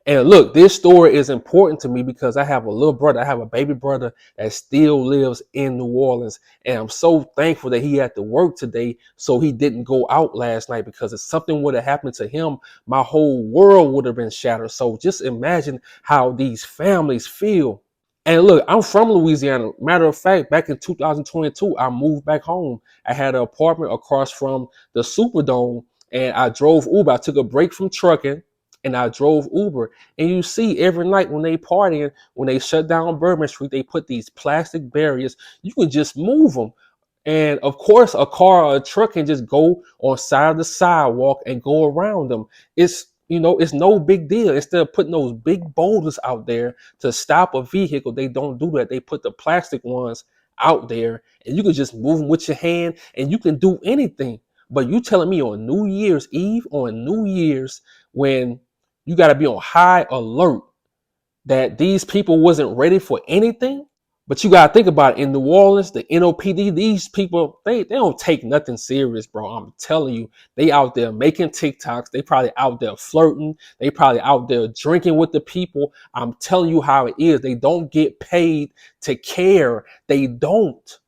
And look, this story is important to me because I have a little brother. I have a baby brother that still lives in New Orleans. And I'm so thankful that he had to work today so he didn't go out last night, because if something would have happened to him, my whole world would have been shattered. So just imagine how these families feel. And look, I'm from Louisiana. Matter of fact, back in 2022, I moved back home. I had an apartment across from the Superdome, and I drove Uber. I took a break from trucking and I drove Uber. And you see every night when they partying, when they shut down Bourbon Street, they put these plastic barriers. You can just move them. And of course, a car or a truck can just go on side of the sidewalk and go around them. It's no big deal. Instead of putting those big boulders out there to stop a vehicle, they don't do that. They put the plastic ones out there, and you can just move them with your hand, and you can do anything. But you telling me on New Year's Eve, on New Year's, when you got to be on high alert, that these people wasn't ready for anything? But you gotta think about it. In New Orleans, the NOPD, these people, they don't take nothing serious, bro. I'm telling you, they out there making TikToks. They probably out there flirting. They probably out there drinking with the people. I'm telling you how it is. They don't get paid to care. They don't.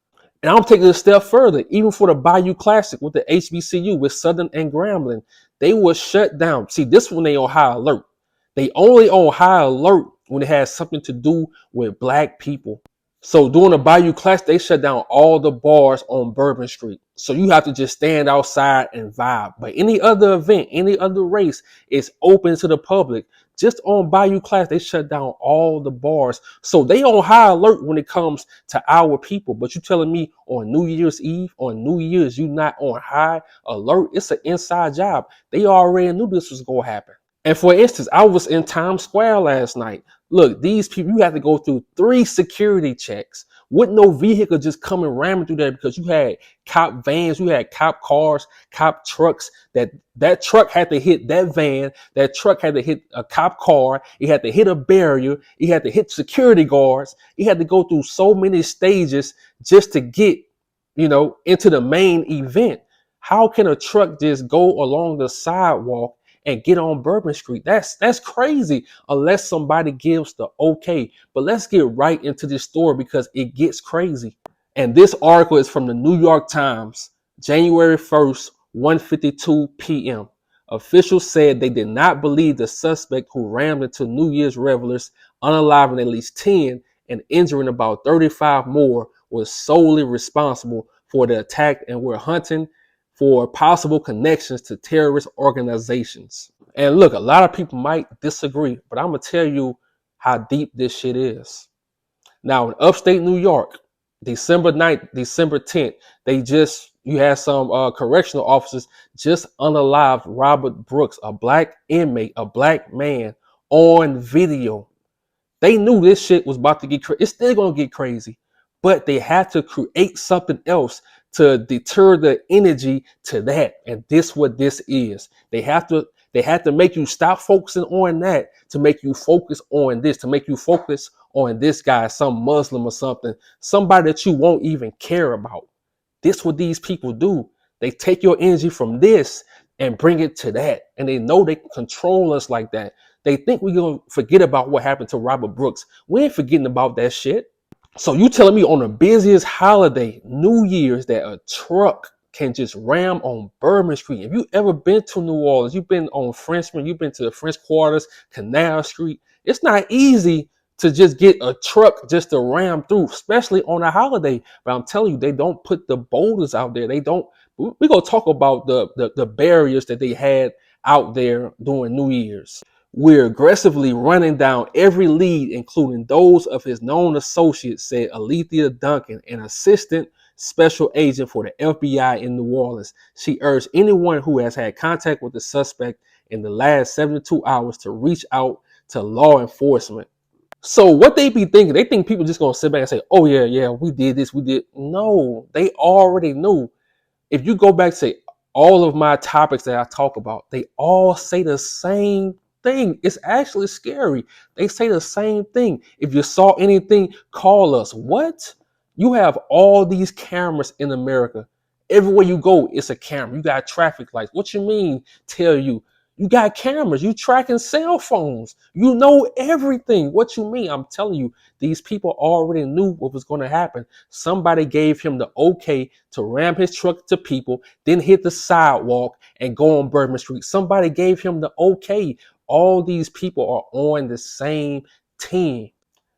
And I'm taking it a step further. Even for the Bayou Classic with the HBCU, with Southern and Grambling, they were shut down. See, this one they on high alert. They only on high alert when it has something to do with black people. So during the Bayou Clash, they shut down all the bars on Bourbon Street. So you have to just stand outside and vibe. But any other event, any other race is open to the public. Just on Bayou Clash, they shut down all the bars. So they on high alert when it comes to our people. But you telling me on New Year's Eve, on New Year's, you not on high alert? It's an inside job. They already knew this was going to happen. And for instance, I was in Times Square last night. Look, these people, you have to go through 3 security checks with no vehicle just coming ramming through there, because you had cop vans, you had cop cars, cop trucks. That truck had to hit that van. That truck had to hit a cop car. It had to hit a barrier. It had to hit security guards. It had to go through so many stages just to get, into the main event. How can a truck just go along the sidewalk and get on Bourbon Street? That's crazy, unless somebody gives the okay. But let's get right into this story because it gets crazy. And this article is from the New York Times, January 1st, 1:52 p.m. Officials said they did not believe the suspect who rammed into New Year's revelers, unaliving at least 10 and injuring about 35 more, was solely responsible for the attack, and were hunting for possible connections to terrorist organizations. And look, a lot of people might disagree, but I'm going to tell you how deep this shit is. Now, in upstate New York, December 9th, December 10th, you had some correctional officers just unalived Robert Brooks, a black inmate, a black man, on video. They knew this shit was about to get crazy. It's still going to get crazy, but they had to create something else to deter the energy to that. And this what this is. They have to make you stop focusing on that to make you focus on this, to make you focus on this guy, some Muslim or something, somebody that you won't even care about. This what these people do. They take your energy from this and bring it to that. And they know they can control us like that. They think we're going to forget about what happened to Robert Brooks. We ain't forgetting about that shit. So you telling me on the busiest holiday, New Year's, that a truck can just ram on Bourbon Street? If you ever been to New Orleans, you've been on Frenchman, you've been to the French Quarters, Canal Street. It's not easy to just get a truck just to ram through, especially on a holiday. But I'm telling you, they don't put the boulders out there. We're going to talk about the barriers that they had out there during New Year's. We're aggressively running down every lead, including those of his known associates, said Alethea Duncan, an assistant special agent for the FBI in New Orleans. She urged anyone who has had contact with the suspect in the last 72 hours to reach out to law enforcement. So what they be thinking, they think people just going to sit back and say, oh, yeah, we did this, we did. No, they already knew. If you go back to all of my topics that I talk about, they all say the same thing. It's actually scary. They say the same thing. If you saw anything, call us. What? You have all these cameras in America. Everywhere you go, it's a camera. You got traffic lights. What you mean tell you You got cameras. You tracking cell phones. You know everything. What you mean? I'm telling you, these people already knew what was going to happen. Somebody gave him the okay to ram his truck to people, then hit the sidewalk and go on Bourbon Street. Somebody gave him the okay. All these people are on the same team.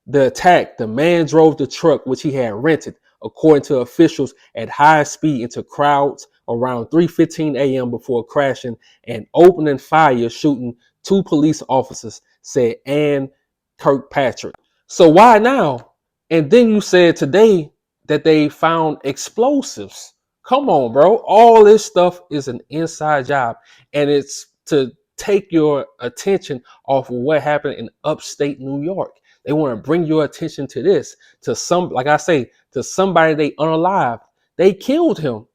The attack, the man drove the truck which he had rented, according to officials, at high speed into crowds around 3:15 a.m. before crashing and opening fire, shooting two police officers, said Ann Kirkpatrick. So why now? And then you said today that they found explosives. Come on, bro. All this stuff is an inside job, and it's to take your attention off of what happened in upstate New York. They want to bring your attention to this, to some, like I say, to somebody they unalive. They killed him.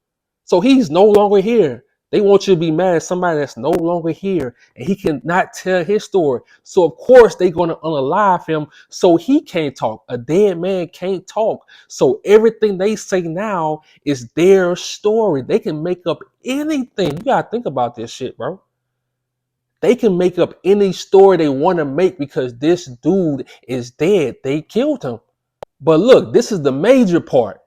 So he's no longer here. They want you to be mad at somebody that's no longer here and he cannot tell his story. So of course they're going to unalive him so he can't talk. A dead man can't talk. So everything they say now is their story. They can make up anything. You got to think about this shit, bro. They can make up any story they want to make because this dude is dead. They killed him. But look, this is the major part.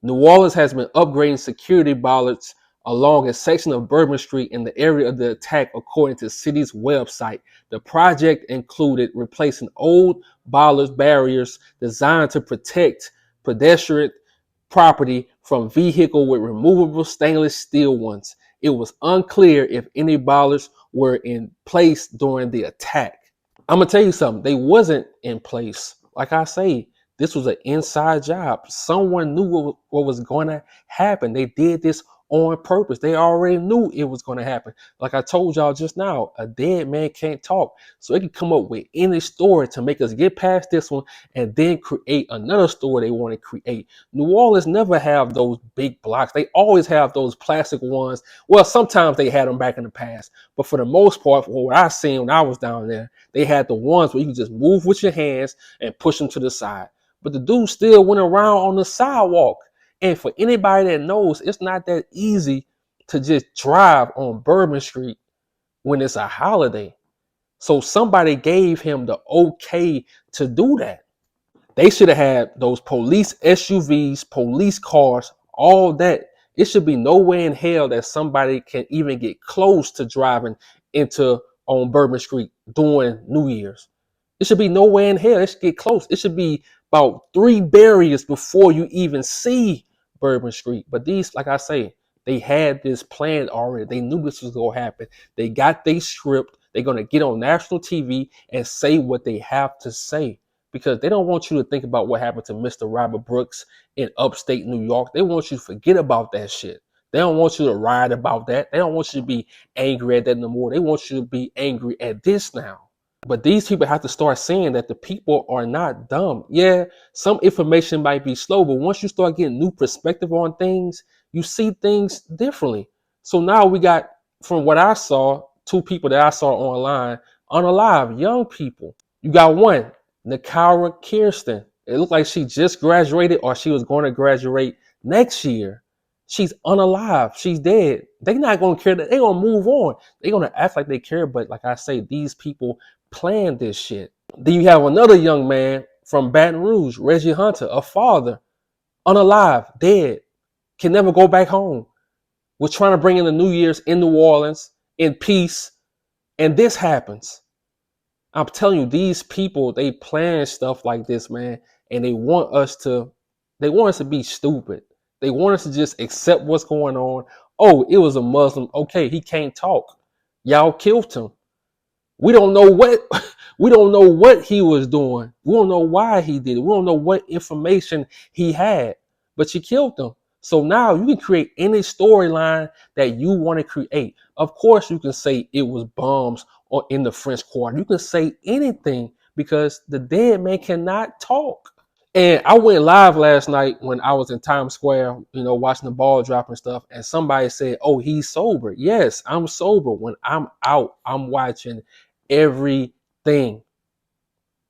New Orleans has been upgrading security bollards along a section of Bourbon Street in the area of the attack, according to the city's website. The project included replacing old bollards barriers designed to protect pedestrian property from vehicles with removable stainless steel ones. It was unclear if any bollards were in place during the attack. I'm gonna tell you something. They wasn't in place. Like I say, this was an inside job. Someone knew what was going to happen. They did this on purpose. They already knew it was going to happen. Like I told y'all just now, a dead man can't talk. So they can come up with any story to make us get past this one and then create another story they want to create. New Orleans never have those big blocks. They always have those plastic ones. Well, sometimes they had them back in the past. But for the most part, for what I seen when I was down there, they had the ones where you can just move with your hands and push them to the side. But the dude still went around on the sidewalk. And for anybody that knows, it's not that easy to just drive on Bourbon Street when it's a holiday. So somebody gave him the okay to do that. They should have had those police SUVs, police cars, all that. It should be no way in hell that somebody can even get close to driving into on Bourbon Street during New Year's. It should be no way in hell. It should get close. It should be about 3 barriers before you even see Bourbon Street. But these, like I say, they had this planned already. They knew this was going to happen. They got their script. They're going to get on national TV and say what they have to say because they don't want you to think about what happened to Mr. Robert Brooks in upstate New York. They want you to forget about that shit. They don't want you to ride about that. They don't want you to be angry at that no more. They want you to be angry at this now. But these people have to start saying that the people are not dumb. Yeah, some information might be slow, but once you start getting new perspective on things, you see things differently. So now we got, from what I saw, 2 people that I saw online, unalive, young people. You got one, Nakara Kirsten. It looked like she just graduated or she was going to graduate next year. She's unalive. She's dead. They're not going to care. They're going to move on. They're going to act like they care. But like I say, these people plan this shit. Then you have another young man from Baton Rouge, Reggie Hunter, a father, unalive, dead, can never go back home. Was trying to bring in the New Year's in New Orleans in peace. And this happens. I'm telling you, these people, they plan stuff like this, man. And they want us to be stupid. They want us to just accept what's going on. Oh, it was a Muslim. Okay, he can't talk. Y'all killed him. We don't know what he was doing. We don't know why he did it. We don't know what information he had. But you killed him. So now you can create any storyline that you want to create. Of course, you can say it was bombs or in the French Quarter. You can say anything because the dead man cannot talk. And I went live last night when I was in Times Square, watching the ball drop and stuff. And somebody said, "Oh, he's sober." Yes, I'm sober. When I'm out, I'm watching everything.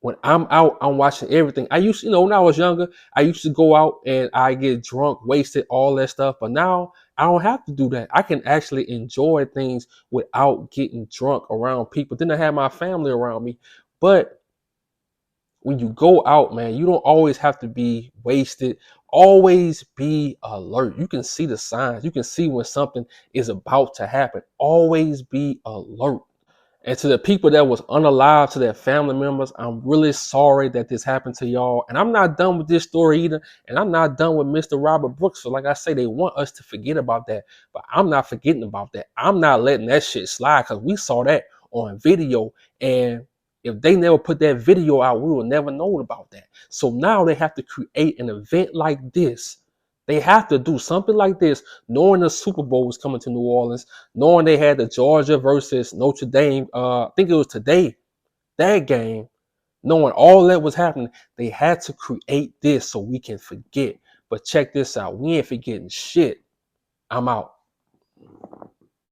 When I'm out, I'm watching everything. I used, when I was younger, I used to go out and I get drunk, wasted, all that stuff. But now I don't have to do that. I can actually enjoy things without getting drunk around people. Then I have my family around me. But when you go out, man, you don't always have to be wasted. Always be alert. You can see the signs. You can see when something is about to happen. Always be alert. And to the people that was unalive, to their family members, I'm really sorry that this happened to y'all. And I'm not done with this story either. And I'm not done with Mr. Robert Brooks. So like I say, they want us to forget about that. But I'm not forgetting about that. I'm not letting that shit slide because we saw that on video. And if they never put that video out, we will never know about that. So now they have to create an event like this. They have to do something like this, knowing the Super Bowl was coming to New Orleans, knowing they had the Georgia versus Notre Dame, I think it was today, that game, knowing all that was happening, they had to create this so we can forget. But check this out. We ain't forgetting shit. I'm out.